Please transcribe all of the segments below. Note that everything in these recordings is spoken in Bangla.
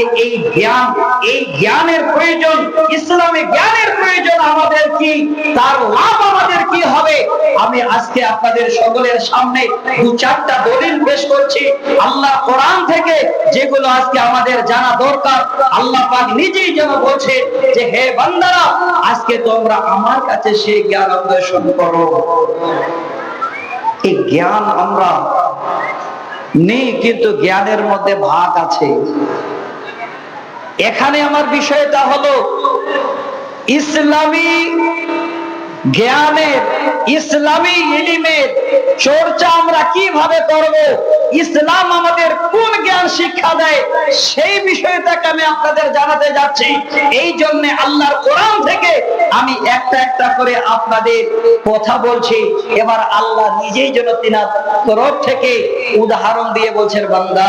আজকে এই জ্ঞানের প্রয়োজন, ইসলামে জ্ঞানের প্রয়োজন আমাদের কি, তার লাভ আমাদের কি হবে। আমি আজকে আপনাদের সকলের সামনে দু চারটা দলিল পেশ করছি আল্লাহ কোরআন থেকে, যেগুলো আজকে আমাদের জানা দরকার। আল্লাহ পাক নিজেই যেন বলছে যে হে বান্দারা, আজকে তোমরা আমার কাছে সেই জ্ঞান অন্বেষণ করো। এই জ্ঞান আমরা নেই, কিন্তু জ্ঞানের মধ্যে ভাগ আছে। এখানে আমার বিষয়টা হলো ইসলামী জ্ঞানের, ইসলামী ইলমের চর্চা আমরা কিভাবে করব, ইসলাম আমাদের কোন জ্ঞান শিক্ষা দেয়, সেই বিষয়টাকে আমি আপনাদের জানাতে যাচ্ছি। এই জন্য আল্লাহর কোরআন থেকে আমি একটা একটা করে আপনাদের কথা বলছি। এবার আল্লাহ নিজেই যেন তিনার তরফ থেকে উদাহরণ দিয়ে বলছেন, বান্দা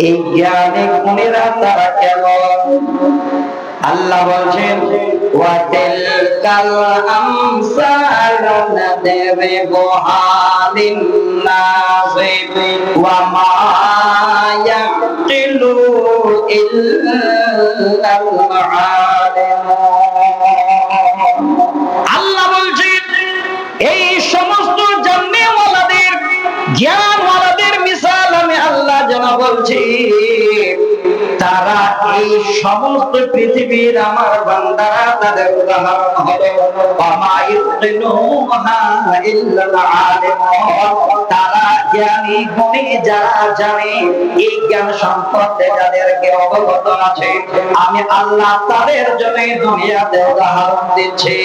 এই জ্ঞানে গুণেরা তারা কেমন। আল্লাহ বলছেন ওয়াতিলকাল আমসালু নাদরিবুহা লিন্নাসি ওয়া মা ইয়াকিলু ইল্লাল আলিমুন। আল্লাহ বলছেন এই সমস্ত জাননেওয়ালাদের, জ্ঞানওয়ালাদের মিসাল আমি আল্লাহ যেন বলছি, তারা এই সমস্ত পৃথিবীর আমার বান্দারা, তাদের উদাহরণ হলো তারা জ্ঞানী গুণী, যারা জানে, এই জ্ঞান সম্পর্কে যাদেরকে অবগত আছে, আমি আল্লাহ তাদের জন্য দুনিয়াতে উদাহরণ দিচ্ছি।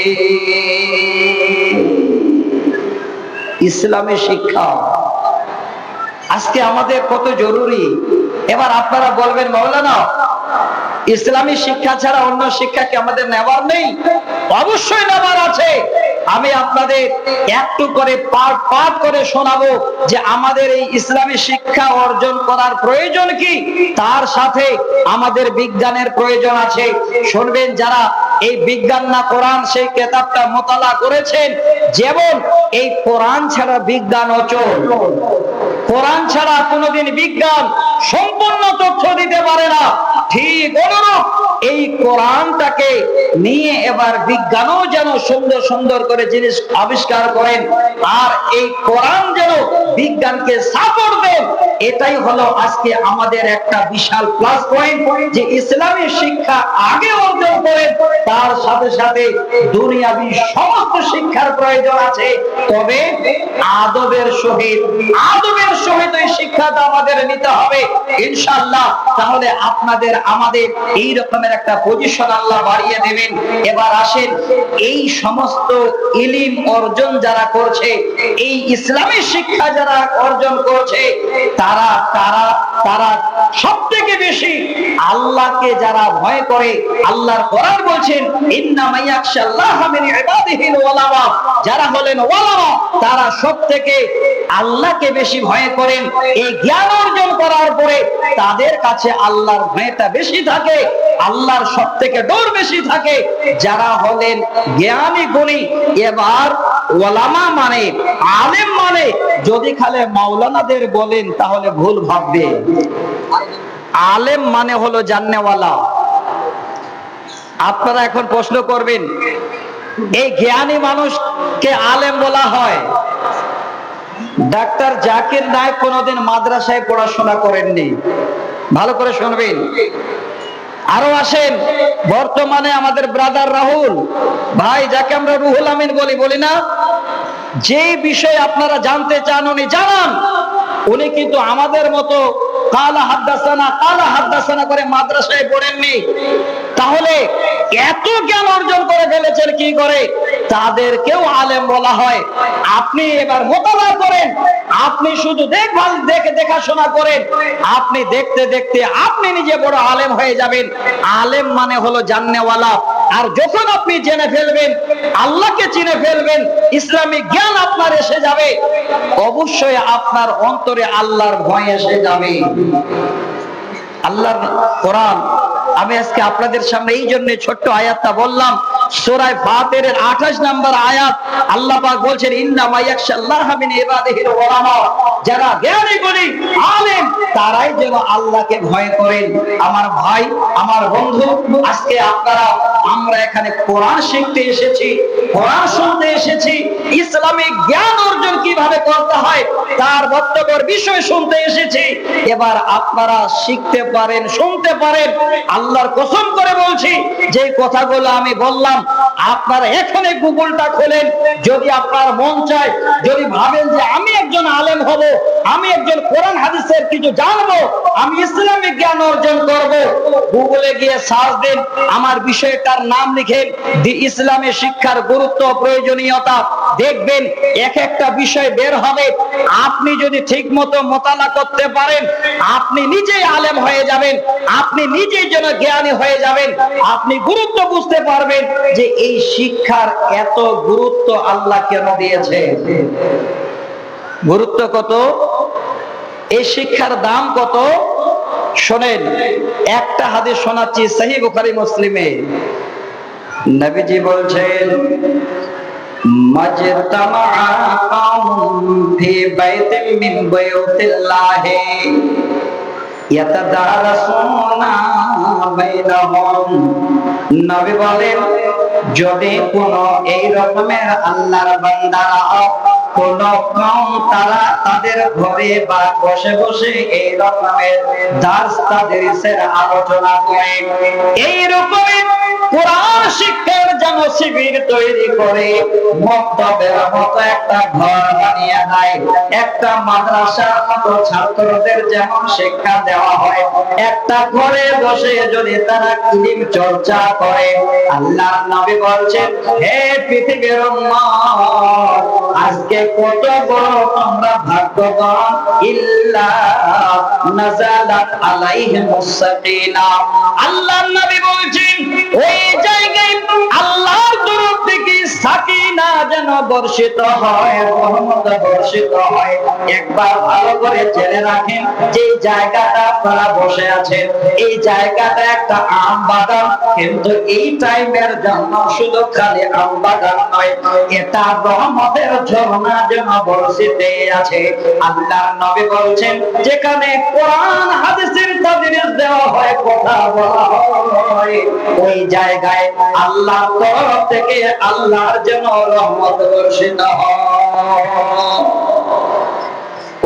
ইসলামী শিক্ষা আজকে আমাদের কত জরুরি। এবার আপনারা বলবেন, মাওলানা ইসলামী শিক্ষা ছাড়া অন্য শিক্ষা কি আমাদের নেওয়ার নেই? অবশ্যই নেওয়ার আছে। আমি আপনাদের একটু করে পাঠ করে শোনাবো যে আমাদের এই ইসলামী শিক্ষা অর্জন করার প্রয়োজন কি, তার সাথে আমাদের বিজ্ঞানের প্রয়োজন আছে। শুনবেন যারা এই বিজ্ঞান না কোরআন সেই কিতাবটা মোতালা করেছেন, যেমন এই কোরআন ছাড়া বিজ্ঞান অচল, কোরআন ছাড়া কোনোদিন বিজ্ঞান সম্পূর্ণ তথ্য দিতে পারে না। ঠিক অনুরূপ এই কোরআনটাকে নিয়ে এবার বিজ্ঞানও যেন সুন্দর সুন্দর করে জিনিস আবিষ্কার করেন, আর এই কোরআন যেন বিজ্ঞানকে সাপোর্ট দেন। এটাই হলো আজকে আমাদের একটা বিশাল প্লাস পয়েন্ট, যে ইসলামী শিক্ষা আগে অর্জন করেন, তার সাথে সাথে দুনিয়াবি সমস্ত শিক্ষার প্রয়োজন আছে। তবে আদবের সহিত এই শিক্ষাটা আমাদের নিতে হবে ইনশাআল্লাহ। তাহলে আপনাদের আমাদের এই রকমের একটা পজিশন আল্লাহ বাড়িয়ে দেবেন। এবার আসেন, এই সমস্ত ইলম অর্জন যারা করছে, এই ইসলামী শিক্ষা যারা অর্জন করছে, তারা তারা তারা সবথেকে বেশি আল্লাহকে যারা ভয় করে, আল্লাহর কোরআন বলছেন ইন্নামা ইয়াখশাল্লাহা মিন ইবাদিহিল উলামা, যারা হলেন উলামা, তারা সবথেকে আল্লাহকে বেশি ভয় করেন। এই জ্ঞান অর্জন করার পরে তাদের কাছে আল্লাহর ভয়টা বেশি থাকে, আল্লাহর সবথেকে ডর বেশি থাকে। যারা হলেন জ্ঞানী গুণী। এবার ওলামা মানে, আলেম মানে, যদি খালি মাওলানাদের বলেন তাহলে ভুল ভাববে। আলেম মানে হলো জাননেওয়ালা। আপনারা এখন প্রশ্ন করবেন, এই জ্ঞানী মানুষকে আলেম বলা হয়। ডাক্তার জাকির নায়েক কোনদিন মাদ্রাসায় পড়াশোনা করেননি, ভালো করে শুনবেন। আরো আসেন, বর্তমানে আমাদের ব্রাদার রাহুল ভাই, যাকে আমরা রুহুল আমিন বলি না, যে বিষয় আপনারা জানতে চান উনি জানান। উনি কিন্তু আমাদের মতো কালা হাদ্দাসানা করে মাদ্রাসায় পড়েননি। তাহলে এত জ্ঞান অর্জন করে ফেলেছেন কি করে? তাদেরকেও আলেম বলা হয়। আপনি এবার মোতালা করেন, আপনি শুধু দেখাশোনা করেন, আপনি দেখতে দেখতে আপনি নিজে বড় আলেম হয়ে যাবেন। আলেম মানে হলো জাননেওয়ালা। আর যখন আপনি জেনে ফেলবেন, আল্লাহকে চিনে ফেলবেন, ইসলামী জ্ঞান আপনার এসে যাবে, অবশ্যই আপনার অন্তরে আল্লাহর ভয় এসে যাবে। আল্লাহর কোরআন আমি আজকে আপনাদের সামনে এই জন্য ছোট্ট আয়াতটা বললাম, সূরা ফাতিরের 28 নম্বর আয়াত আল্লাহ পাক বলছেন ইন্নামা ইয়াখশাল্লাহা মিন ইবাদিহিল উলামা, যারা জ্ঞানী গুণী আলেম তারাই যেন আল্লাহকে ভয় করেন। আমার ভাই, আমার বন্ধু, আজকে আমরা এখানে কোরআন শিখতে এসেছি, কোরআন শুনতে এসেছি, ইসলামিক জ্ঞান অর্জন কিভাবে করতে হয় তার বক্তব্যের বিষয় শুনতে এসেছি। এবার আপনারা শিখতে পারেন, শুনতে পারেন। আল্লাহর কসম করে বলছি, যে কথাগুলো আমি বললাম আপনারা এখানে গুগলটা খোলেন, যদি আপনার মন চায়, যদি ভাবেন যে আমি একজন আলেম হব, আমি একজন কোরআন হাদিসের কিছু জানবো, আমি ইসলামিক জ্ঞান অর্জন করব, গুগলে গিয়ে সার্চ দিন, আমার বিষয়টার নাম লিখেন দি ইসলামী শিক্ষার গুরুত্ব প্রয়োজনীয়তা, দেখবেন এক একটা বিষয় বের হবে। আপনি যদি ঠিক মতো মোতালা করতে পারেন, আপনি নিজেই আলেম হয়ে যাবেন, আপনি নিজেই যেন জ্ঞানী হয়ে যাবেন। আপনি গুরুত্ব বুঝতে পারবেন যে এই শিক্ষার এত গুরুত্ব আল্লাহ কেন দিয়েছে, গুরুত্ব কত, এই শিক্ষার দাম কত। শোনেন, একটা হাদিস শোনাচ্ছি সহিহ বুখারী মুসলিমে। নবীজি বলছেন মাজতামা কওম ফি বাইতিন মিন বুয়ুতিল্লাহি ইয়াতাদারাসুনা বাইনাহুম। নবী বলেন, যদি কোন এই রকমের আল্লাহর বান্দারা কোন কওম তারা তাদের ঘরে বা বসে বসে এই রকমের দার্স তাদরিসের আলোচনা করে, এই রকমের কোরআন শিক্ষার যেন শিবির তৈরি করে, মক্তবের মতো একটা ঘর বানিয়ে দেয়, একটা মাদ্রাসার মতো ছাত্রদের যেমন শিক্ষা দেওয়া হয়, একটা ঘরে বসে যদি তারা ইলম চর্চা করে, আল্লাহর নবী বলছেন, হে পৃথিবীর উম্মত, আজকে কত বড় তোমরা ভাগ্যবান, ইল্লা নাযালাত আলাইহিমুস সাকিনা। আল্লাহর নবী বলছেন, ওই জায়গায় আল্লাহর তরফ থেকে সাকিনা যেন বর্ষিত হয়, রহমত বর্ষিত হয়। একবার ভালো করে জেনে রাখেন, যে জায়গাটা আপনারা বসে আছেন, এই জায়গাটা একটা আম বাগান, কিন্তু এই টাইমের জন্য শুধু খালি আম বাগান নয়, এটা রহমতের ঝর্ণা যেন বর্ষিত আছে। আল্লাহর নবী বলছেন, যেখানে কোরআন হাদিসের তাদরিস দেওয়া হয়, কথা বলা হয়, ওই জায়গায় আল্লাহর তরফ থেকে আল্লাহর যেন রহমত বর্ষিত হয়।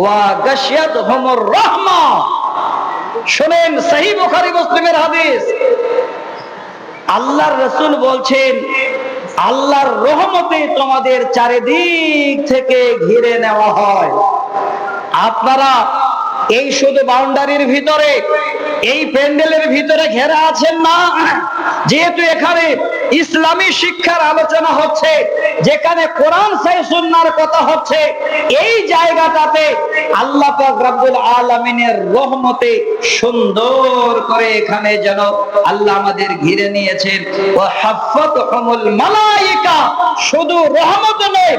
ওয়া গাশিয়াতহুমুর রাহমা। শুনেন, সহিহ বুখারী মুসলিমের হাদিস, আল্লাহর রাসূল বলছেন, আল্লাহর রহমতে তোমাদের চারিদিক থেকে ঘিরে নেওয়া হয়। আপনারা এই শুধু বাউন্ডারির ভিতরে, এই প্যান্ডেলের ভিতরে ঘেরা আছেন না, যেহেতু এখানে ইসলামী শিক্ষার আলোচনা হচ্ছে, যেখানে কোরআন সহিহ সুন্নাহর কথা হচ্ছে, এই জায়গাটাতে আল্লাহ পাক রব্বুল আলামিনের রহমতে সুন্দর করে এখানে যেন আল্লাহ আমাদের ঘিরে নিয়েছেন। ওয়া হাফাতহুমুল মালায়েকা, শুধু রহমত নয়,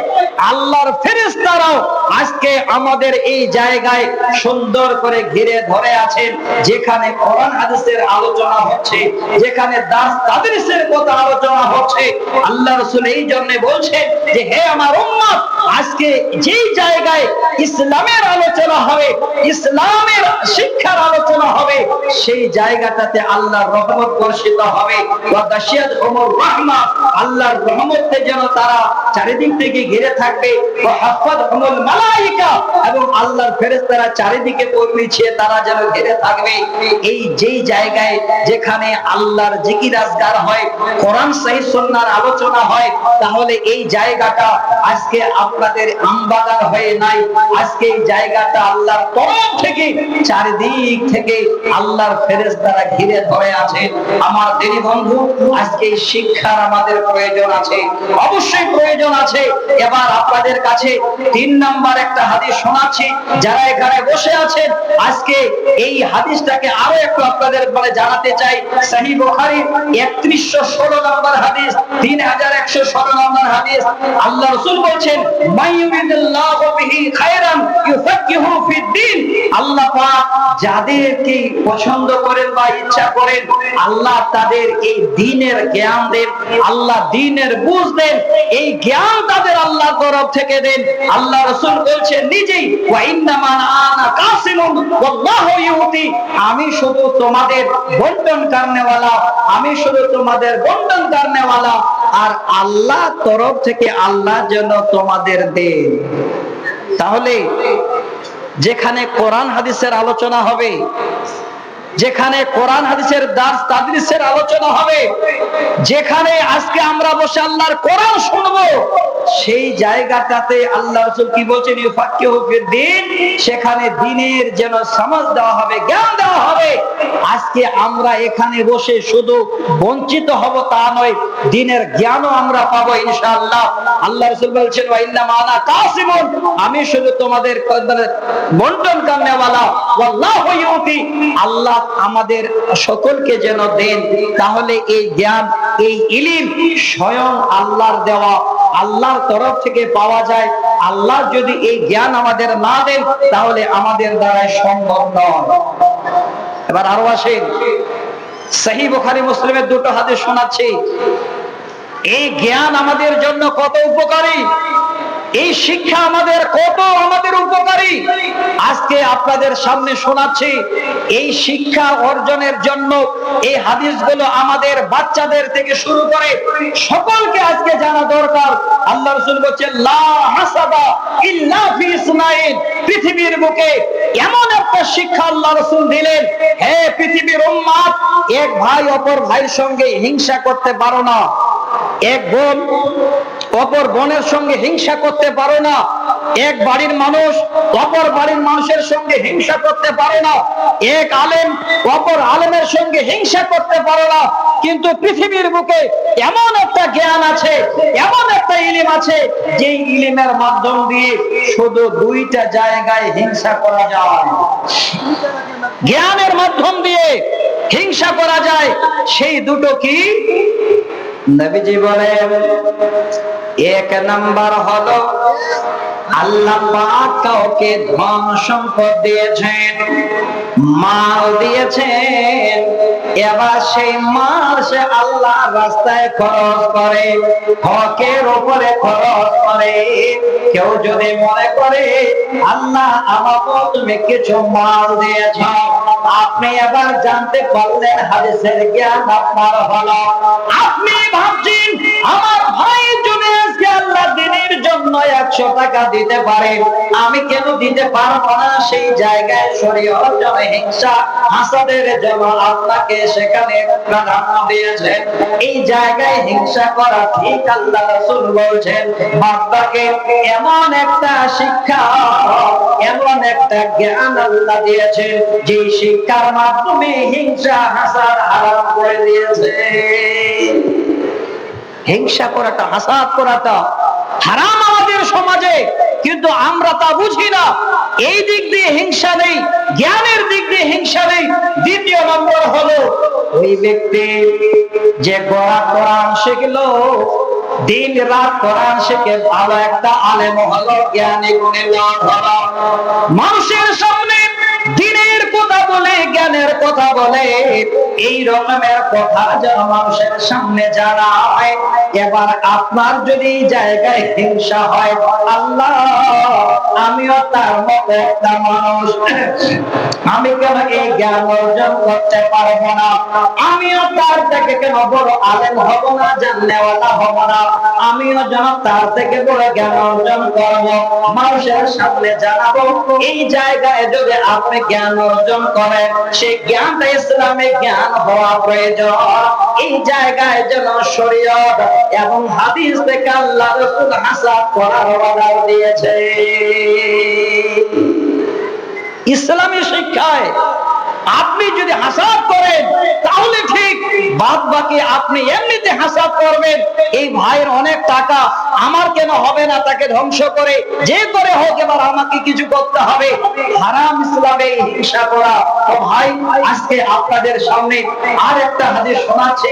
আল্লাহর ফেরেশতারাও আজকে আমাদের এই জায়গায় সুন্দর করে ঘিরে ধরে আছেন। যেখানে কোরআন হাদিসের আলোচনা হচ্ছে, যেখানে দাস তাদরিসের কথা আলোচনা হচ্ছে, আল্লাহ রাসূল এই জন্য বলছেন যে, হে আমার উম্মত, আজকে যেই জায়গায় ইসলামের আলোচনা হবে, ইসলামের শিক্ষার আলোচনা হবে, সেই জায়গাটাতে আল্লাহর রহমত বর্ষিত হবে। ওয়া গাশিয়াতহুমুর রাহমা, আল্লাহর রহমতে যেন তারা চারিদিক থেকে ঘিরে থাকবে। ওয়া হাফাতহুমুল মালায়েকা, এবং আল্লাহর ফেরেশতারা চারিদিকে পৌঁছিয়ে তারা যেন ঘিরে থাকবে। এই যেই জায়গায় যেখানে আল্লাহর জিকির আজকার হয়, কোরআন সহিহ সুন্নাহর আলোচনা হয়, তাহলে এই জায়গাটা আজকে আপনাদের আমবাগান হয়ে নাই, আজকে এই জায়গাটা আল্লাহর তরফ থেকে চারিদিক থেকে আল্লাহর ফেরেশতারা ঘিরে ধরে আছে। আমার দিনী বন্ধু, আজকে এই শিক্ষার আমাদের প্রয়োজন আছে, অবশ্যই প্রয়োজন আছে। এবার আপনাদের কাছে 3 নাম্বার একটা হাদিস শোনাচ্ছি। যারা এখানে বসে আছেন, আজকে এই হাদিসটাকে আরো একটু আপনাদের জানাতে চাই। সহিহ বুখারী 3116 নম্বর হাদিস, 3116 নম্বর হাদিস। আল্লাহ রাসূল বলছেন, মাইয়ুরিদুল্লাহু বিহি খায়রান ইউফাক্কিহু ফিদ্দীন। আল্লাহ পাক যাদেরকে পছন্দ করেন বা ইচ্ছা করেন, আল্লাহ তাদের এই দ্বীনের জ্ঞান দেন, আল্লাহ দ্বীনের বুঝ দেন, এই জ্ঞান তাদের আল্লাহ তরফ থেকে দেন। আল্লাহ রাসূল বলছেন নিজেই, ওয়া ইন্নামা আনা কাসিমুন ওয়াল্লাহু ইউতি, আমি শুধু তোমাদের বন্টন করনেওয়ালা, আমি শুধু তোমাদের বন্টন করনেওয়ালা, আর আল্লাহ তরফ থেকে আল্লাহ যেন তোমাদের দেন। তাহলে যেখানে কোরআন হাদিসের আলোচনা হবে, যেখানে কোরআন হাদিসের দার্স তাদরিসের আলোচনা হবে, যেখানে আজকে আমরা বসে আল্লাহর কোরআন শুনবো, সেই জায়গাটাতে আল্লাহ রাসূল কি বলছেন, ইউফাক্কিহু ফিদ্দীন, সেখানে দ্বীনের যেন সমাজ দেওয়া হবে, জ্ঞান দেওয়া হবে। আজকে আমরা এখানে বসে শুধু বঞ্চিত হব তা নয়, দ্বীনের জ্ঞানও আমরা পাবো ইনশাআল্লাহ। আল্লাহ রাসূল বলছেন, ওয়া ইন্নামা আনা কাসিমুন, আমি শুধু তোমাদের বন্টন করনেওয়ালা, ওয়াল্লাহু ইউতি, আল্লাহ আমাদের সকলকে যেন দেন। তাহলে এই জ্ঞান, এই ইলম স্বয়ং আল্লাহর দেওয়া, আল্লাহর তরফ থেকে পাওয়া যায়। আল্লাহ যদি এই জ্ঞান আমাদের না দেন, তাহলে আমাদের দ্বারা সম্ভব নয়। এবার আরো আসেন, সহিহ বুখারী মুসলিমের দুটো হাদিস শোনাচ্ছি। এই জ্ঞান আমাদের জন্য কত উপকারী, এই শিক্ষা আমাদের কত উপকারী, আজকে আপনাদের সামনে শোনাচ্ছি। এই শিক্ষা অর্জনের জন্য এই হাদিসগুলো আমাদের বাচ্চাদের থেকে শুরু করে সকলকে আজকে জানা দরকার। আল্লাহ রাসূল বলেন, লা হাসাদা ইল্লা ফি ইসমাইল, পৃথিবীর বুকে এমন একটা শিক্ষা আল্লাহ রাসূল দিলেন, হে পৃথিবীর উম্মত, এক ভাই অপর ভাইয়ের সঙ্গে হিংসা করতে পারো না, এক বোন অপর বোনের সঙ্গে হিংসা করতে পারো না, এক বাড়ির মানুষ অপর বাড়ির মানুষের সঙ্গে হিংসা করতে পারে না, এক আলেম অপর আলেমের সঙ্গে হিংসা করতে পারে না। কিন্তু পৃথিবীর বুকে এমন একটা জ্ঞান আছে, এমন একটা ইলম আছে, যে ইলমের মাধ্যম দিয়ে শুধু দুইটা জায়গায় হিংসা করা যায়, জ্ঞানের মাধ্যম দিয়ে হিংসা করা যায়। সেই দুটো কি? নবীজি বলেন, এক নাম্বার হলো আল্লাহ পাক কাউকে ধন সম্পদ দিয়েছেন, মাল দিয়েছেন, এবার সেই মাল সে আল্লাহর রাস্তায় খরচ করে, হকের উপরে খরচ করে। কেউ যদি মনে করে আল্লাহ আমাকে তুমি কিছু মাল দিয়েছ, আপনি এবার জানতে পারলেন হাদিসের জ্ঞান আপনার হলো। আপনি ভাবছেন আমার ভাই যদি আজকে আল্লাহ দ্বীনের জন্য 100 টাকা দিতে পারে, আমি কেন দিতে পারবো না? সেই জায়গায় শরীয়ত জন্য হিংসা হাসাদের জন্য আপনাকে সেখানে প্রাধান্য দিয়েছেন। এই জায়গায় হিংসা করা ঠিক। আল্লাহ রাসূল বলছেন, বান্দাকে এমন একটা শিক্ষা, এমন একটা জ্ঞান আল্লাহ দিয়েছেন, যে শিক্ষার মাধ্যমে হিংসা হাসাদ হারাম করে দিয়েছে। হিংসা করাটা, হাসাদ করাটা হারাম আমাদের সমাজে, কিন্তু আমরা তা বুঝি না। এই দিক দিয়ে হিংসা নেই, জ্ঞানের দিক দিয়ে হিংসা নেই। দ্বিতীয় নম্বর হলো ওই ব্যক্তি যে কোরআন শিখলো, দিন রাত কোরআন শিখে ভালো একটা আলেম হলো, জ্ঞানী গুণীজন হলো, মানুষের সামনে দিনের কথা বলে, জ্ঞানের কথা বলে, এই রকমের কথা যেন মানুষের সামনে জানায়। এবার আপনার যদি জায়গায় হিংসা হয়, আল্লাহ আমিও তার মতো একটা মানুষ, আমি কেন এই জ্ঞান অর্জন করতে পারবো না? আমিও তার থেকে কেন বড় আলেম হব না, জাননেওয়ালা হব না? আমিও যেন তার থেকে বড় জ্ঞান অর্জন করবো, মানুষের সামনে জানাবো। এই জায়গায় যদি আপনি জ্ঞান অর্জন করেন, সেই জ্ঞানটা ইসলামিক জ্ঞান হওয়া প্রয়োজন। এই জায়গায় যেন শরীয়ত এবং হাদিস থেকে আল্লাহ রাসূল হাসাদ করার অর্ডার দিয়েছে। ইসলামী শিক্ষায় আপনি যদি হাসাদ করেন তাহলে ঠিক, বাদ বাকি আপনি এমনিতে হাসাদ করবেন। এই ভাইয়ের অনেক টাকা, আমার কেন হবে না, তাকে ধ্বংস করে যে করে হোক এবার আমাকে কিছু করতে হবে, হারাম ইসলামে হিংসা করা। তো ভাই আজকে আপনাদের সামনে আর একটা হাদিস শোনাচ্ছি।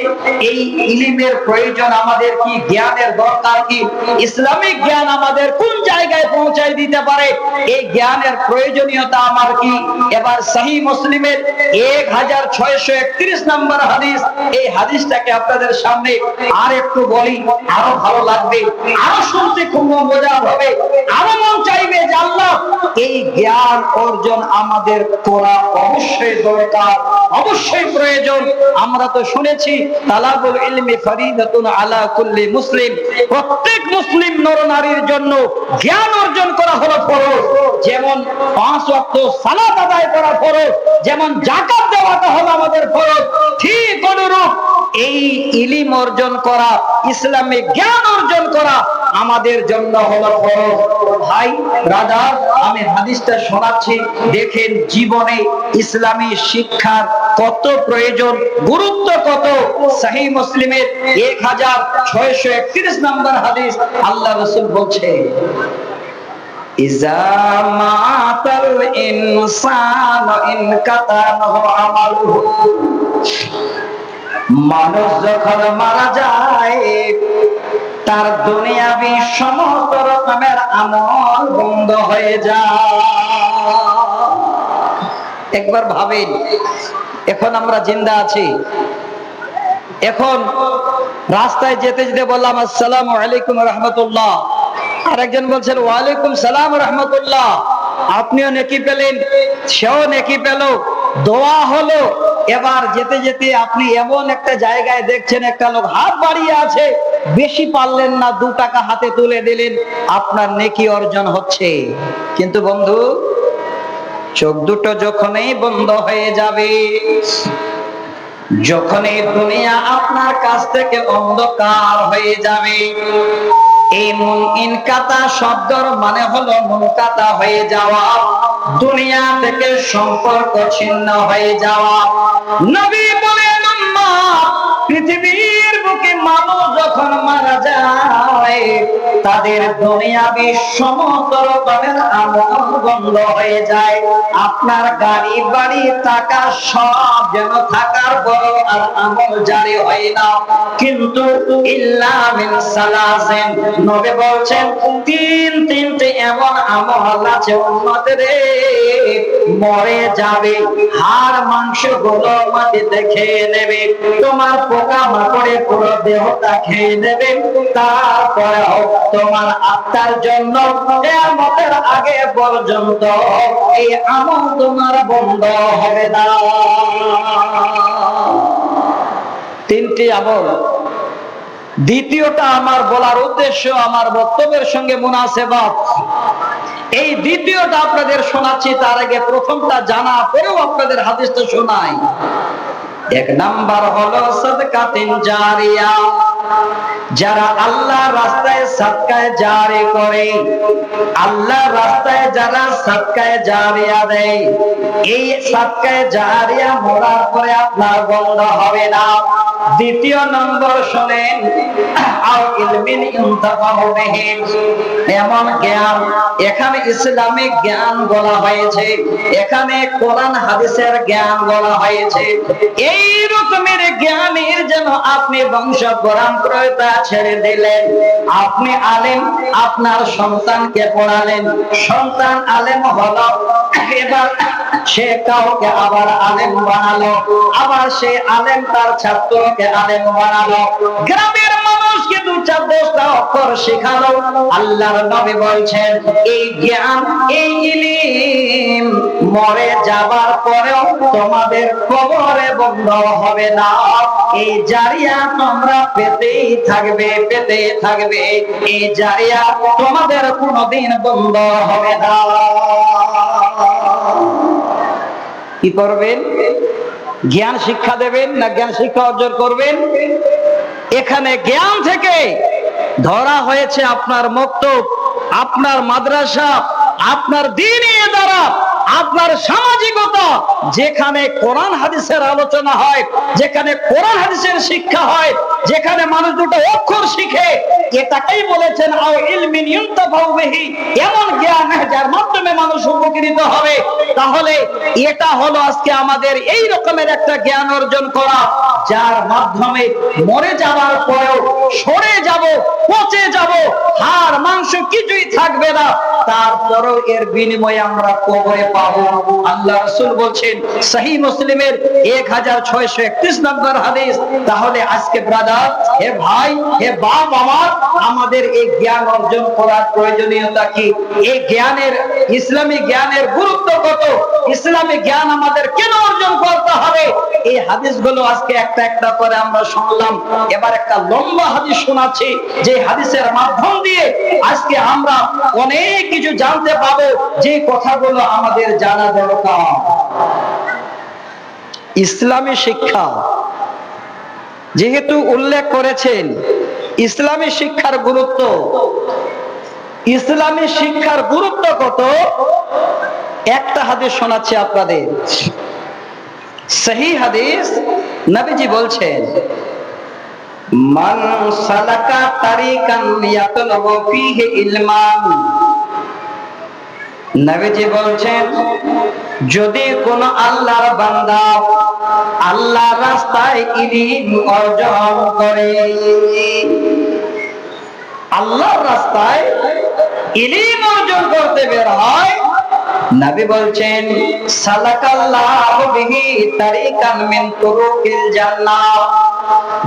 এই ইলমের প্রয়োজন আমাদের কি, জ্ঞানের দরকার কি, ইসলামিক জ্ঞান আমাদের কোন জায়গায় পৌঁছায় দিতে পারে, এই জ্ঞানের প্রয়োজনীয়তা আমার কি। এবার সহিহ মুসলিমের 1631 নম্বর হাদিস, এই হাদিসটাকে আপনাদের সামনে আর একটু বলি, আরো ভালো লাগবে, আরো শুনতে খুব মজা হবে, আরো মন চাইবে যে আল্লাহ এই জ্ঞান অর্জন আমাদের করা অবশ্যই দরকার, অবশ্যই প্রয়োজন। আমরা তো শুনেছি তালাবুল ইলমি ফরিদাতুন আলা কুল্লি মুসলিম, প্রত্যেক মুসলিম নরনারীর জন্য জ্ঞান অর্জন করা হলো ফরজ। যেমন 5 ওয়াক্ত সালাত আদায় করা ফরজ, যেমন যাকাত দেওয়াটা হলো আমাদের ফরজ, ঠিক অনুরূপ এই ইলম অর্জন করা, ইসলামিক জ্ঞান অর্জন করা আমাদের জন্য হলো ফরজ। ভাই ব্রাদার, আমি হাদিসটা শোনাচ্ছি, দেখেন জীবনে ইসলামী শিক্ষার কত প্রয়োজন, গুরুত্ব কত। সহিহ মুসলিমের 1631 নম্বর হাদিস, আল্লাহ রাসূল বলছে, ইজা মাতাল ইনসানু ইনকাতাহু আমালুহু, মানুষ যখন মারা যায় তার দুনিয়াবি সমস্ত রকমের আমল বন্ধ হয়ে যায়। একবার ভাবেন, এখন আমরা জিন্দা আছি, এখন রাস্তায় যেতে যেতে বললাম আসসালামু আলাইকুম রাহমাতুল্লাহ, আর একজন বলছেন ওয়ালাইকুম সালাম রাহমাতুল্লাহ, আপনিও নেকি পেলেন, সেও নেকি পেল, দোয়া হলো। এবার যেতে যেতে আপনি এমন একটা জায়গায় দেখছেন একটা লোক হাত বাড়িয়ে আছে, বেশি পারলেন না, 2 টাকা হাতে তুলে দিলেন, আপনার নেকি অর্জন হচ্ছে। কিন্তু বন্ধু, চোখ দুটো যখনই বন্ধ হয়ে যাবে, যখন এই দুনিয়া আপনার কাছ থেকে অন্ধকার হয়ে যাবে, এই ইনকাতা শব্দের মানে হলো মুনকাতা হয়ে যাওয়া, দুনিয়া থেকে সম্পর্ক ছিন্ন হয়ে যাওয়া। নবী বলেন, পৃথিবীর বুকে মানুষ যখন মারা যায় তাদের দুনিয়াবি সমস্ত রকমের আমল বন্ধ হয়ে যায়। আপনার গাড়ি বাড়ি টাকা সব যেন থাকার পর আর আমল জারি হয় না, কিন্তু ইল্লা মিন সালাসিন, নবী বলছেন 3টি এমন আমল আছে উম্মতের মরে যাবে, হাড় মাংস গুলো মাটিতে খেয়ে নেবে, তোমার পোকা মাকড়ে পুরো দেহটা খেয়ে নেবে, তারপরে তোমার আত্মার জন্য কিয়ামতের আগে পর্যন্ত এই আমল তোমার বন্ধ হবে না। 3টি আমল। দ্বিতীয়টা আমার বলার উদ্দেশ্য আমার বক্তব্যের সঙ্গে মুনাসেবাত, এই দ্বিতীয়টা আপনাদের শোনাচ্ছি, তার আগে প্রথমটা জানা পরেও আপনাদের হাদিসটা শোনাই। 1 নাম্বার হলো সাদকাতুন জারিয়া, যারা আল্লাহর রাস্তায় সাদকায়ে জারি করে, আল্লাহর রাস্তায় যারা সাদকায়ে জারিয়া দেয়, এই সাদকায়ে জারিয়া মরার পরে আপনার বন্ধ হবে না। 2 নম্বর শুনেন, আও ইলমিন ইনতাফাহু বিহি, এমন জ্ঞান, এখানে ইসলামিক জ্ঞান বলা হয়েছে, এখানে কোরআন হাদিসের জ্ঞান বলা হয়েছে। এই রকমের জ্ঞানের যেন আপনি বংশ পরম্পরা ছেড়ে দিলেন, আপনি আলেম, আপনার সন্তানকে পড়ালেন, সন্তান আলেম হলো, এবার সে কাউকে আবার আলেম বানালো, আবার সে আলেম তার ছাত্রকে আলেম বানালো, গ্রামের মানুষকে 2-4-10টা অক্ষর শেখালো। আল্লাহর নবী বলছেন এই জ্ঞান, এই ইলম মরে যাবার পরেও তোমাদের কবরে বন্ধ হবে না, এই জারিয়া তোমরা পেতেই থাকবে, পেতে থাকবে, এই জারিয়া তোমাদের কোনোদিন বন্ধ হবে না। কি করবেন? জ্ঞান শিক্ষা দেবেন না জ্ঞান শিক্ষা অর্জন করবেন? এখানে জ্ঞান থেকে ধরা হয়েছে আপনার মক্তব, আপনার মাদ্রাসা, আপনার দ্বীনি ইদারা, আপনার সামাজিকতা, যেখানে কোরআন হাদিসের আলোচনা হয়, যেখানে কোরআন হাদিসের শিক্ষা হয়, যেখানে মানুষ 2টো অক্ষর শিখে, এটাকেই বলেছেন আও ইলমিন ইউনতাফাউ বিহি, এমন জ্ঞান যার মাধ্যমে মানুষ উপকৃত হবে। তাহলে এটা হলো আজকে আমাদের এই রকমের একটা জ্ঞান অর্জন করা, যার মাধ্যমে মরে যাওয়ার পরেও সরে যাব, পচে যাব, হাড় মাংস কিছুই থাকবে না, তারপরেও এর বিনিময়ে আমরা কবরে পাবো। আল্লাহ রাসূল বলছেন সহিহ মুসলিমের 1631 নম্বর হাদিস। তাহলে আজকে ব্রাদার, হে ভাই, হে বাপ আমার, আমাদের এই জ্ঞান অর্জন করার প্রয়োজনীয়তা কি? এই জ্ঞানের, ইসলামী জ্ঞানের গুরুত্ব কত? ইসলামী জ্ঞান আমাদের কেন অর্জন করতে হবে? এই হাদিসগুলো আজকে একটা একটা করে আমরা শুনলাম। এবার একটা লম্বা হাদিস শোনাচ্ছি, যে হাদিসের মাধ্যম দিয়ে আজকে আমরা অনেক কিছু জানতে পাবো, যে কথাগুলো আমাদের জানা দরকার। ইসলামী শিক্ষা যেহেতু উল্লেখ করেছেন, ইসলামী শিক্ষার গুরুত্ব, ইসলামী শিক্ষার গুরুত্ব কত? একটা হাদিস শোনাচ্ছি আপনাদের, সহিহ হাদিস। নবীজি বলছেন মান সালাকা তারিকান ইয়াতলুবু ফীহি ইলমান, নবীজি বলছেন যদি কোন আল্লাহর বান্দা আল্লাহর রাস্তায় ইলম অর্জন করে, আল্লাহর রাস্তায় ইলম অর্জন করতে বের হয়, নবী বলছেন সালাকাল্লাহু বিহি তারিকান মিন তুরুকিল জান্নাহ।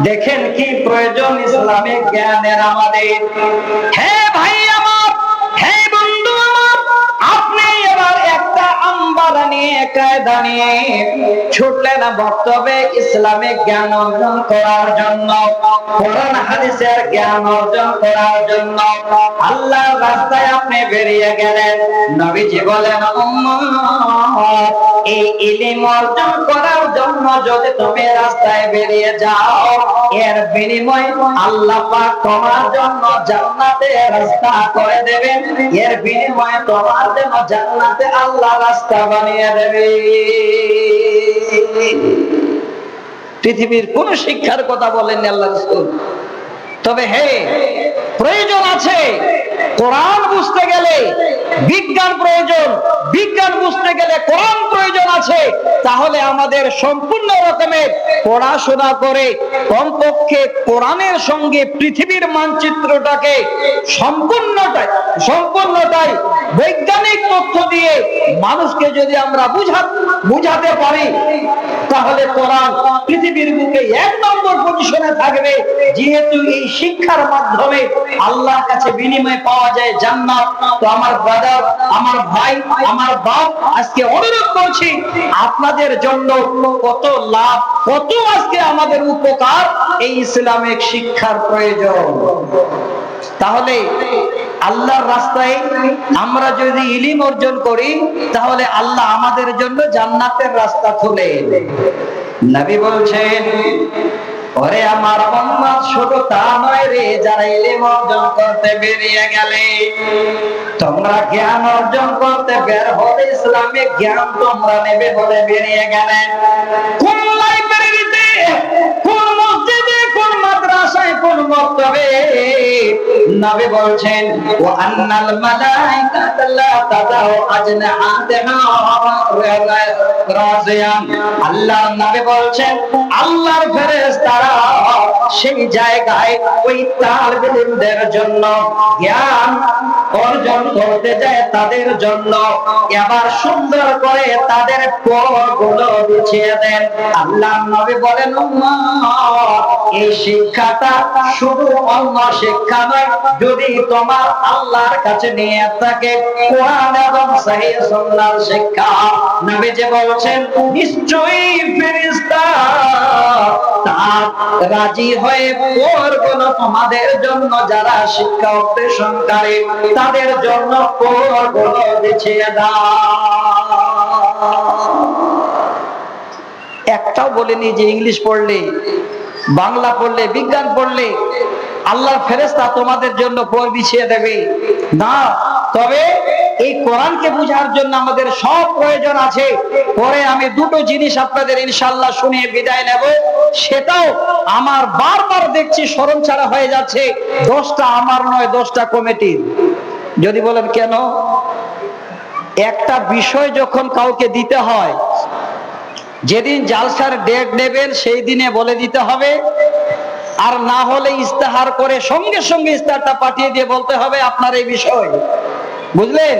দেখেন কি প্রয়োজন ইসলামিক জ্ঞানের আমাদের। হে ভাই আমার, হে বন্ধু আমার, আপনি এবার একটা আমবারা নিয়ে, কায়দা নিয়ে ছুটলেন বক্তব্যে ইসলামিক জ্ঞান অর্জন করার জন্য, কোরআন হাদিসের জ্ঞান অর্জন করার জন্য আল্লাহর রাস্তায় আপনি বেরিয়ে গেলেন। নবীজি বলেন উম্মত, এই ইলম অর্জন করার জন্য যদি তুমি রাস্তায় বেরিয়ে যাও, এর বিনিময়ে আল্লাহ পাক তোমার জন্য জান্নাতের রাস্তা করে দেবেন, এর বিনিময়ে তোমার জন্য জান্নাতে আল্লাহ রাস্তা বানিয়ে দেবে। পৃথিবীর কোন শিক্ষার কথা বলেননি আল্লাহ রাসূল। তবে হে, প্রয়োজন আছে কোরআন বুঝতে গেলে বিজ্ঞান প্রয়োজন, বিজ্ঞান বুঝতে গেলে কোরআন প্রয়োজন আছে। তাহলে আমাদের সম্পূর্ণ রকমের পড়াশোনা করে কমপক্ষে কোরআনের সঙ্গে পৃথিবীর মানচিত্রটাকে সম্পূর্ণটাই বৈজ্ঞানিক তথ্য দিয়ে মানুষকে যদি আমরা বুঝাতে পারি, তাহলে কোরআন পৃথিবীর বুকে 1 নম্বর পজিশনে থাকবে। যেহেতু এই শিক্ষার মাধ্যমে আল্লাহর কাছে বিনিময় পাওয়া যায় জান্নাত, তো আমার ব্রাদার, আমার ভাই, আমার বাপ, আজকে অনুরোধ করছি আপনাদের জন্য কত লাভ, কত আজকে আমাদের উপকার এই ইসলামিক শিক্ষার প্রয়োজন। তাহলে আল্লাহর রাস্তায় আমরা যদি ইলম অর্জন করি, তাহলে আল্লাহ আমাদের জন্য জান্নাতের রাস্তা খুলে। নবী বলছেন ওরে আমার উম্মত, শুধু তা নয় রে, যারা ইলম অর্জন করতে বেরিয়ে গেলে, তোমরা জ্ঞান অর্জন করতে বের হলে ইসলামিক জ্ঞান তোমরা নেবে বলে বেরিয়ে গেলে, কোন লাইব্রেরিতে, কোন মসজিদে, কোন মাদ্রাসায়, কোন মক্তবে, নবী বলছেন ওয়া আন্নাল মালাইকাতা লা তাদাউ আজনাহাতাহা রাজিয়ান। আল্লাহ নবী বলছেন আল্লাহর ফেরেশতারা সেই জায়গায় ওই তালিবদের জন্য, জ্ঞান অর্জন করতে যায় তাদের জন্য এবার সুন্দর করে তাদের পরগুলো বিছিয়ে দেন। আল্লাহ নবী বলেন উম্মত, এই শিক্ষাটা শুধু অন্য শিক্ষা নয়, যদি তোমার আল্লাহর কাছে নিয়ে থাকে কোরআন এবং সহিহ সুন্নাহর শিক্ষা। নবীজি বলছেন নিশ্চয়ই ফেরেশতা তার রাজি হয়ে পরগুলো তোমাদের জন্য, যারা শিক্ষা অন্বেষণকারী তাদের জন্য পরগুলো বিছিয়ে দাও। একটাও বলেনি যে ইংলিশ পড়লে, বাংলা পড়লে, বিজ্ঞান পড়লে আল্লাহর ফেরেশতা তোমাদের জন্য পর বিছিয়ে দেবে না। তবে এই কোরআনকে বোঝার জন্য আমাদের সব প্রয়োজন আছে। পরে আমি দুটো জিনিস আপনাদের ইনশাআল্লাহ শুনিয়ে বিদায় নেব, সেটাও আমার বারবার দেখছি স্মরণ ছাড়া হয়ে যাচ্ছে। দোষটা আমার নয়, দোষটা কমিটির। যদি বলেন কেন? একটা বিষয় যখন কাউকে দিতে হয়, যেদিন জালসার ডেট নেবেন সেই দিনে বলে দিতে হবে, আর না হলে ইস্তেহার করে সঙ্গে সঙ্গে ইস্তেহারটা পাঠিয়ে দিয়ে বলতে হবে আপনার এই বিষয়। বুঝলেন?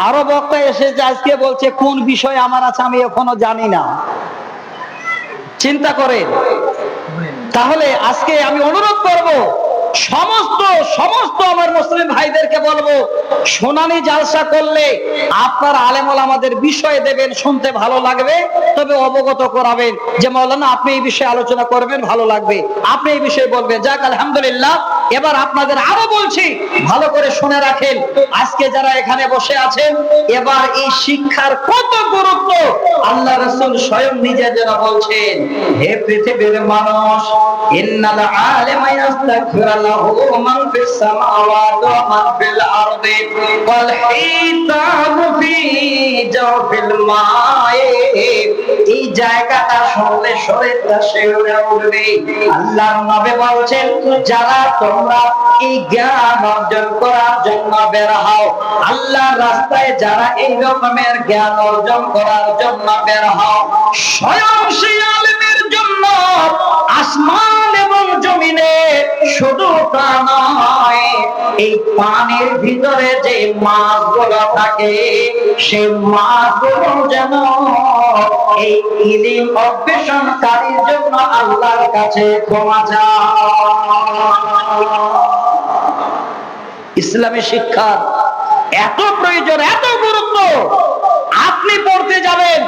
আরো বক্তা এসেছে আজকে, বলছে কোন বিষয় আমার আছে আমি এখনো জানি না। চিন্তা করেন। তাহলে আজকে আমি অনুরোধ করব সমস্ত আমার মুসলিম ভাইদেরকে বলবো, শুনানি জালসা করলে আপনার আলেম ওলামাদের বিষয় দেবেন, শুনতে ভালো লাগবে, তবে অবগত করাবেন যে মাওলানা আপনি এই বিষয়ে আলোচনা করবেন, ভালো লাগবে, আপনি এই বিষয়ে বলবেন। যাক আলহামদুলিল্লাহ। এবার আপনাদের আরো বলছি, ভালো করে শুনে রাখেন। আজকে যারা এখানে বসে আছেন, এবার এই শিক্ষার কত গুরুত্ব আল্লাহ রাসূল স্বয়ং নিজে যারা বলছেন, হে পৃথিবীর মানুষ, ইন্নাল আলিমা ইয়াস্তাগফিরু লাহু মান ফিস সামাওয়াতি ওয়া মান ফিল আরদি ওয়াল হিতামু ফি জাওফিল মাই। এই জায়গাটা শুনলে শরীরটা শিউরে উঠবে। আল্লাহর নবী বলছেন, যারা তোমরা এই জ্ঞান অর্জন করার জন্য বের হও, আল্লাহর রাস্তায় যারা এই রকমের জ্ঞান অর্জন করার জন্য বের হও, স্বয়ং সেই আলেমের জন্য আসমান এবং জমিনে শুধু তা নয়, এই পানির ভিতরে যে মাছগুলো থাকে, সেই মাছগুলো যেন এই ইলম অন্বেষণকারীর জন্য আল্লাহর কাছে ক্ষমা চায়। ইসলামী শিক্ষার এত প্রয়োজন, এত গুরুত্ব। আপনি পড়তে যাবেন,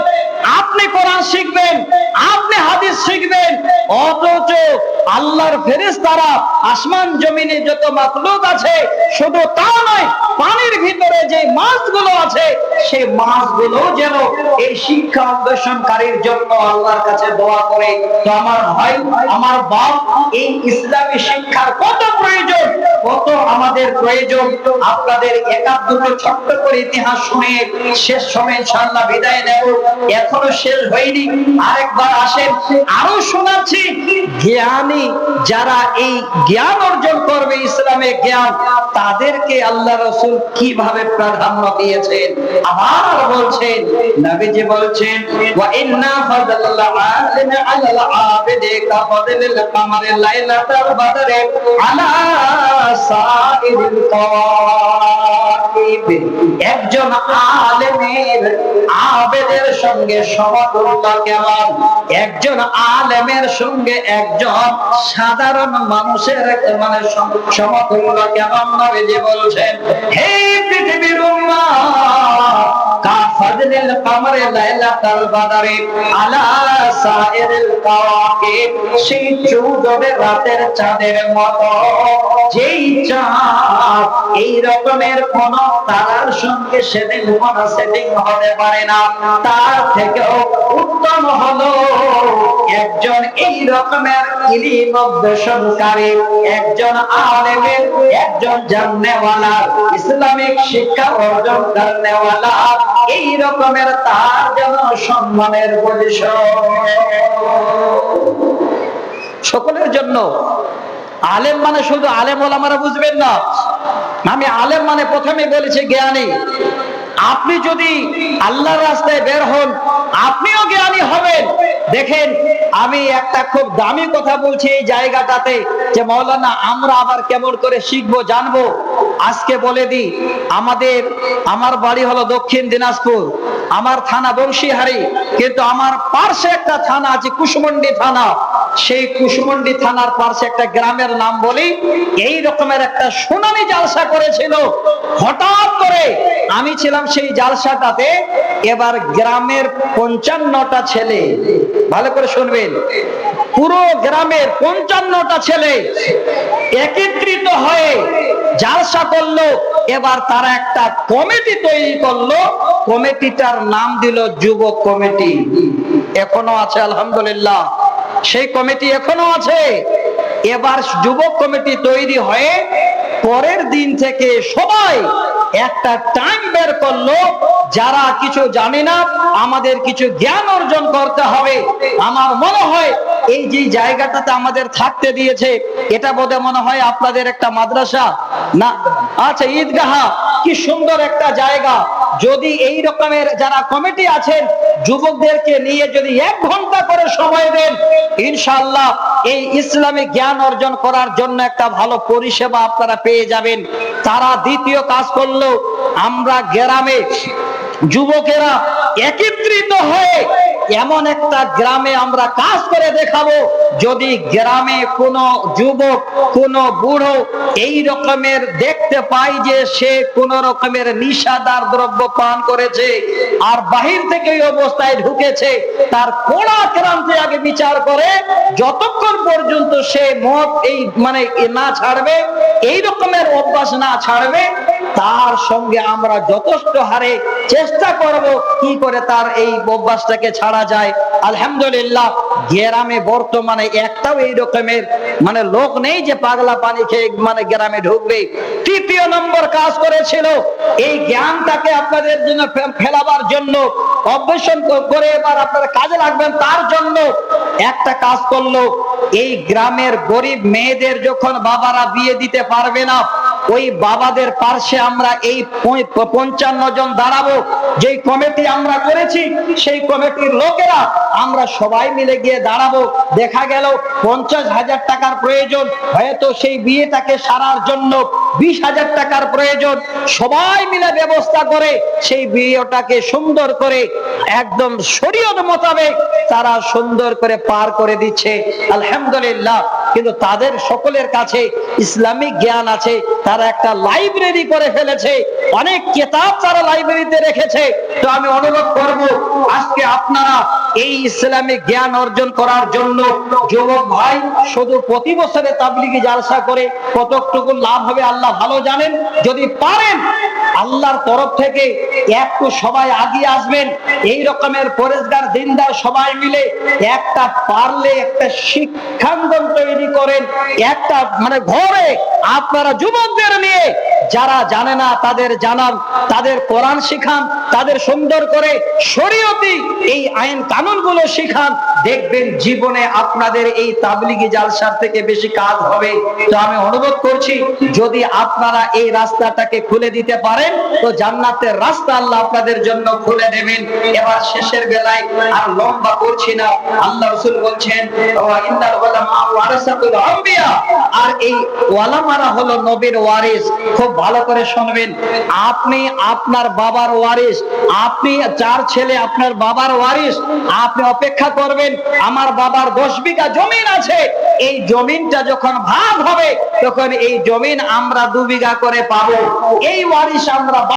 আপনি কোরআন শিখবেন, আপনি হাদিস শিখবেন, অথচ আল্লাহর ফেরেশতারা আসমান জমিনে যত মাখলুক আছে, শুধু তা নয়, পানির ভিতরে যে মাছগুলো আছে, সেই মাছগুলো যেন এই শিক্ষা অন্বেষণকারীর জন্য আল্লাহর কাছে দোয়া করে। তো আমার ভাই, আমার বাপ, এই ইসলামী শিক্ষার কত প্রয়োজন, কত আমাদের প্রয়োজন। আপনাদের একাধ দুটো ছোট্ট করে ইতিহাস শুনে শেষ সময় ইনশাআল্লাহ বিদায় নেব। এখনো শেষ হয়নি, আরেকবার আসেন, আরো শোনাচ্ছি। জ্ঞানী যারা এই জ্ঞান অর্জন করবে, ইসলামের জ্ঞান, তাদেরকে আল্লাহ রাসূল কিভাবে প্রাধান্য দিয়েছেন। আবার বলছেন, নবীজি বলছেন, ওয়া ইন্না ফাদালাল আলিমি আলাল আবিদি কা ফাদলিল কামারি লাইলাতাল বদরি আলা সাইরিল কাওয়াকিব। একজন আলেমের আবেদের সঙ্গে সমতুল্য কেমন, একজন আলেমের সঙ্গে একজন সাধারণ মানুষের মানে সমতুল্য কেমন। নবীজি বলছেন, হে পৃথিবীর উম্মাহ, কা ফাদলিল কামারি লাইলাতাল বদরি আলা সাইরিল কাওয়াকিব। সেই চৌদ্দের রাতের চাঁদের মতো, যেই চাঁদ এই রকমের কোন তারার সঙ্গে সেদিন কোন সেটিং হতে পারে না, তার থেকেও উত্তম হলো একজন এই রকমের ইলম অন্বেষণকারী, একজন আলেমের, একজন জাননেওয়ালা, ইসলামিক শিক্ষা অর্জন করনেওয়ালা, এই রকমের তার যেন সম্মানের পজিশন সকলের জন্য। আলেম মানে শুধু আলেম ওলামারা বুঝবেন না, আমি আলেম মানে প্রথমে বলেছি জ্ঞানী। আপনি যদি আল্লাহর রাস্তায় বের হন, আপনিও জ্ঞানী হবেন। দেখেন, আমি একটা খুব দামি কথা বলছি এই জায়গাটাতে, যে মাওলানা আমরা আবার কেমন করে শিখবো জানবো। আজকে বলে দিই, আমার বাড়ি হলো দক্ষিণ দিনাজপুর, আমার থানা বংশীহারি, কিন্তু আমার পার্শ্বে একটা থানা আছে কুশমন্ডি থানা। সেই কুশমন্ডি থানার পার্শ্বে একটা গ্রামের নাম বলি, এই রকমের একটা শুনানি জালসা করেছিল। হঠাৎ করে আমি ছিলাম সেই জালসাটাতে। এবার গ্রামের 55টা ছেলে, ভালো করে শুনবেন, পুরো গ্রামের 55টা ছেলে একত্রিত হয়ে জালসা করলো। এবার তারা একটা কমিটি তৈরি করলো, কমিটিটার নাম দিল যুবক কমিটি। এখনো আছে আলহামদুলিল্লাহ, সেই কমিটি এখনো আছে। এবার যুবক কমিটি তৈরি হয়ে পরের দিন থেকে সবাই একটা টাইম বের করলো, যারা কিছু জানি না আমাদের কিছু জ্ঞান অর্জন করতে হবে। আমার মনে হয় এই যে জায়গাটাতে আমাদের থাকতে দিয়েছে, এটা বোধহয় মনে হয় আপনাদের একটা মাদ্রাসা না, আচ্ছা ঈদগাহ, কি সুন্দর একটা জায়গা। যদি এই রকমের যারা কমিটি আছেন যুবকদেরকে নিয়ে যদি 1 ঘন্টা করে সময় দেন, ইনশাআল্লাহ এই ইসলামিক জ্ঞান অর্জন করার জন্য একটা ভালো পরিষেবা আপনারা পেয়ে যাবেন। তারা দ্বিতীয় কাজ করলো, আমরা গ্রামে যুবকেরা একত্রিত হয়ে এমন একটা গ্রামে আমরা কাজ করে দেখাবো, যদি গ্রামে কোনো যুবক কোনো বুড়ো এই রকমের দেখতে পাই যে সে কোন রকমের নিশাদার দ্রব্য পান করেছে আর বাহির থেকে এই অবস্থায় ঢুকেছে, তার কোড়া ক্রান্তি আগে বিচার করে যতক্ষণ পর্যন্ত সে মদ এই মানে না ছাড়বে, এই রকমের অভ্যাস না ছাড়বে, তার সঙ্গে আমরা যথেষ্ট হারে চেষ্টা করব কি করে তার এই অভ্যাসটাকে ছাড়া যায়। আলহামদুলিল্লাহ গ্রামে বর্তমানে একটাও এই রকমের মানে লোক নেই যে পাগলা পানি খেয়ে মানে গ্রামে ঢুকবে। তৃতীয় নম্বর কাজ করেছিল, এই জ্ঞানটাকে আপনাদের জন্য ফেলাবার জন্য অভ্যাসন করে এবার আপনারা কাজে লাগবেন, তার জন্য একটা কাজ করলো, এই গ্রামের গরিব মেয়েদের যখন বাবারা বিয়ে দিতে পারবে না, ওই বাবাদের পাশে আমরা এই 55 জন দাঁড়াবো। যে কমিটি আমরা করেছি সেই কমিটির লোকেরা আমরা সবাই মিলে গিয়ে দাঁড়াবো। দেখা গেল 50,000 টাকার প্রয়োজন, হয়তো সেই বিয়েটাকে সারার জন্য 20,000 টাকার প্রয়োজন, সবাই মিলে ব্যবস্থা করে সেই বিয়েটাকে সুন্দর করে একদম শরীয়ত মোতাবেক তারা সুন্দর করে পার করে দিচ্ছে। আলহামদুলিল্লাহ। কিন্তু তাদের সকলের কাছে ইসলামিক জ্ঞান আছে, তারা একটা লাইব্রেরি করে ফেলেছে, অনেক কিতাব তারা লাইব্রেরিতে রেখেছে। তো আমি অনুরোধ করব, আজকে আপনারা এই ইসলামিক জ্ঞান অর্জন করার জন্য যুবক ভাই শুধু প্রতি বছরে তাবলিগি জালসা করে কতটুকু লাভ হবে আল্লাহ ভালো জানেন। যদি পারেন আল্লাহর তরফ থেকে একটু সবাই আগিয়ে আসবেন, এই রকমের পরেশগার দিনদার সবাই মিলে একটা পারলে একটা শিক্ষাঙ্গন তৈরি করেন, একটা মানে ঘরে আপনারা যুবকদের নিয়ে যারা জানে না তাদের জানান, তাদের কোরআন শিখান, তাদের সুন্দর করে শরীয়তি এই আইন কানুন গুলো শিখান, দেখবেন জীবনে আপনাদের এই তাবলিগি জালসার থেকে বেশি কাজ হবে। তো আমি অনুরোধ করছি, যদি আপনারা এই রাস্তাটাকে খুলে দিতে পারেন তো জান্নাতের রাস্তা আল্লাহ আপনাদের জন্য খুলে দেবেন। এবার শেষের বেলায় আর লম্বা করছি না, আল্লাহ রাসূল বলছেন ইন্নাল উলামা ওয়ারাসাতুল আম্বিয়া, আর এই ওলামারা হলো নবীর ওয়ারিস। খুব ভালো করে শুনবেন, আপনি আপনার বাবার ওয়ারিস, আপনি 4 ছেলে আপনার বাবার ওয়ারিস, আপনি অপেক্ষা করবেন আমার বাবার 10 বিঘা জমিন আছে, এই জমিনটা যখন ভাগ হবে তখন এই জমিন আমরা 2 বিঘা করে পাবো, এই ওয়ারিস আমরা